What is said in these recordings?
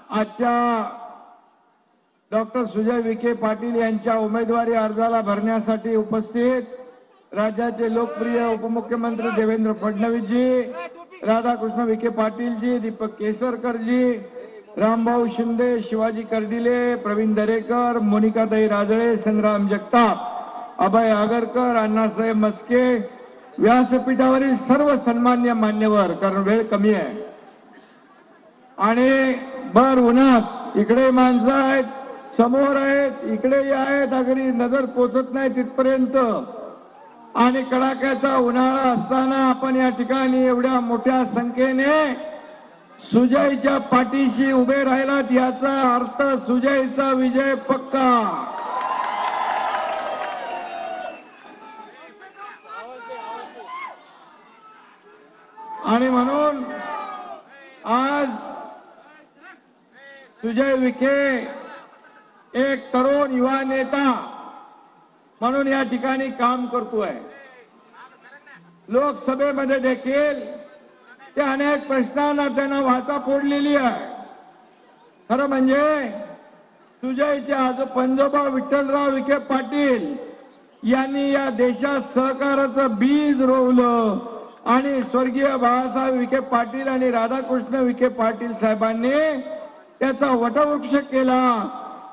आजच्या डॉक्टर सुजय विखे पाटील यांच्या उमेदवारी अर्जाला भरण्यासाठी उपस्थित राज्याचे लोकप्रिय उपमुख्यमंत्री देवेंद्र फडणवीसजी, राधाकृष्ण विखे पाटीलजी, दीपक केसरकरजी, रामभाऊ शिंदे, शिवाजी कर्डिले, प्रवीण दरेकर, मोनिकाताई राजळे, संग्राम जगताप, अभय आगरकर, अण्णासाहेब मस्के, व्यासपीठावरील सर्व सन्मान्य मान्यवर, कारण वेळ कमी आहे आणि भर उन्हात इकडे माणसं आहेत, समोर आहेत, इकडे आहेत, अगदी नजर पोचत नाही तिथपर्यंत आणि कडाक्याचा उन्हाळा असताना आपण या ठिकाणी एवढ्या मोठ्या संख्येने सुजयच्या पाठीशी उभे राहिलात, याचा अर्थ सुजयचा विजय पक्का. आणि म्हणून आज सुजय विखे एक तरुण युवा नेता म्हणून या ठिकाणी काम करतोय. लोकसभेमध्ये देखील त्या अनेक प्रश्नांना त्यांना वाचा फोडलेली आहे. खरं म्हणजे सुजयचे आज पंजोबा विठ्ठलराव विखे पाटील यांनी या देशात सहकाराचं बीज रोवलं आणि स्वर्गीय बाळासाहेब विखे पाटील आणि राधाकृष्ण विखे पाटील साहेबांनी त्याचा वटवृक्ष केला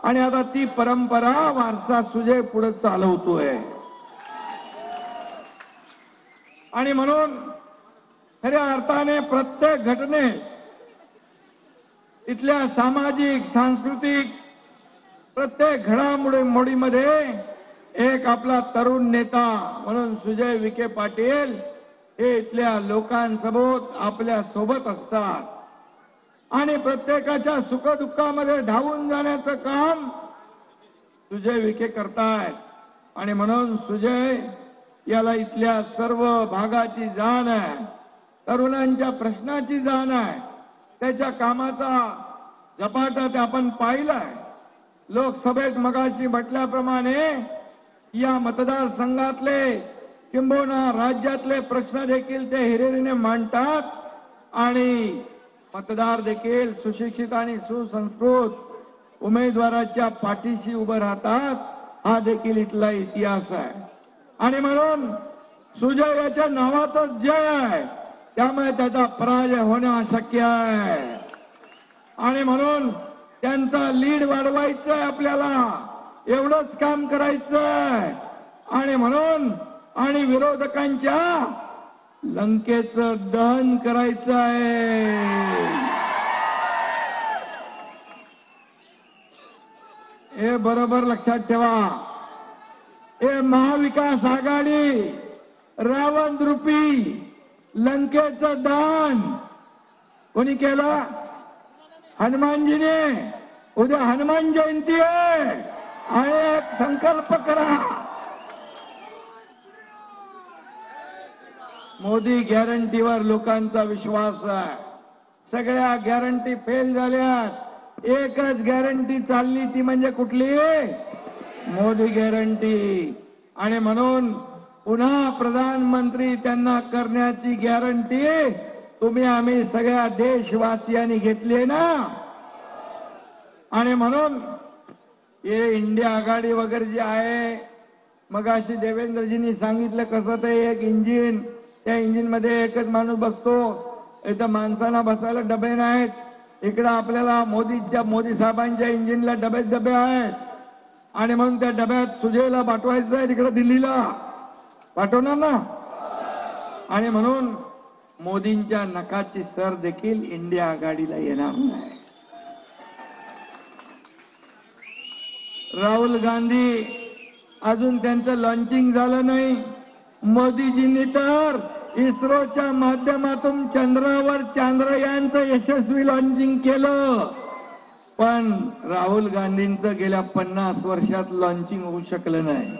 आणि आता ती परंपरा वारसा सुजय पुढे चालवतोय. आणि म्हणून खऱ्या अर्थाने प्रत्येक घटनेत इथल्या सामाजिक सांस्कृतिक प्रत्येक घडामोडीमध्ये एक आपला तरुण नेता म्हणून सुजय विखे पाटील हे इथल्या लोकांसोबत आपल्या सोबत असतात आणि प्रत्येकाच्या सुखदुःखामध्ये धावून जाण्याचं काम सुजय विखे करतायत. आणि म्हणून सुजय याला इथल्या सर्व भागाची जाण आहे, तरुणांच्या प्रश्नाची जाण आहे, त्याच्या कामाचा झपाटा ते आपण पाहिलाय. लोकसभेत मगाशी म्हटल्याप्रमाणे या मतदारसंघातले किंबहुना राज्यातले प्रश्न देखील ते हिरिरीने मांडतात आणि मतदार देखील सुशिक्षित आणि सुसंस्कृत उमेदवाराच्या पाठीशी उभं राहतात. हा देखील इथला इतिहास आहे. आणि म्हणून सुजय याच्या नावातच जय आहे, त्यामुळे त्याचा पराजय होणं अशक्य आहे. आणि म्हणून त्यांचा लीड वाढवायचा आहे, आपल्याला एवढंच काम करायचंय. आणि म्हणून आणि विरोधकांच्या लंकेचं दहन करायचं आहे. हे बरोबर लक्षात ठेवा. हे महाविकास आघाडी रावण रूपी लंकेचं दहन कोणी केलं? हनुमानजीने. उद्या हनुमान जयंती आहे आणि एक संकल्प करा, मोदी गॅरंटीवर लोकांचा विश्वास आहे. सगळ्या गॅरंटी फेल झाल्यात, एकच गॅरंटी चालली, ती म्हणजे कुठली? मोदी गॅरंटी. आणि म्हणून पुन्हा प्रधानमंत्री त्यांना करण्याची गॅरंटी तुम्ही आम्ही सगळ्या देशवासियांनी घेतली ना. आणि म्हणून हे इंडिया आघाडी वगैरे जे आहे, मगाशी देवेंद्रजींनी सांगितलं कसं ते एक इंजिन, त्या इंजिन मध्ये एकच माणूस बसतो, इथं माणसांना बसायला डबे नाहीत. इकडं आपल्याला मोदी साहेबांच्या इंजिनला डबे आहेत आणि म्हणून त्या डब्यात सुजयला पाठवायचं आहे, तिकडे दिल्लीला पाठवणार ना. आणि म्हणून मोदींच्या नखाची सर देखील इंडिया आघाडीला येणार नाही. राहुल गांधी अजून त्यांचं लॉन्चिंग झालं नाही. मोदीजींनी तर इस्रोच्या माध्यमातून चंद्रावर चांद्रयानचं यशस्वी लॉन्चिंग केलं, पण राहुल गांधींचं गेल्या 50 वर्षात लॉन्चिंग होऊ शकलं नाही.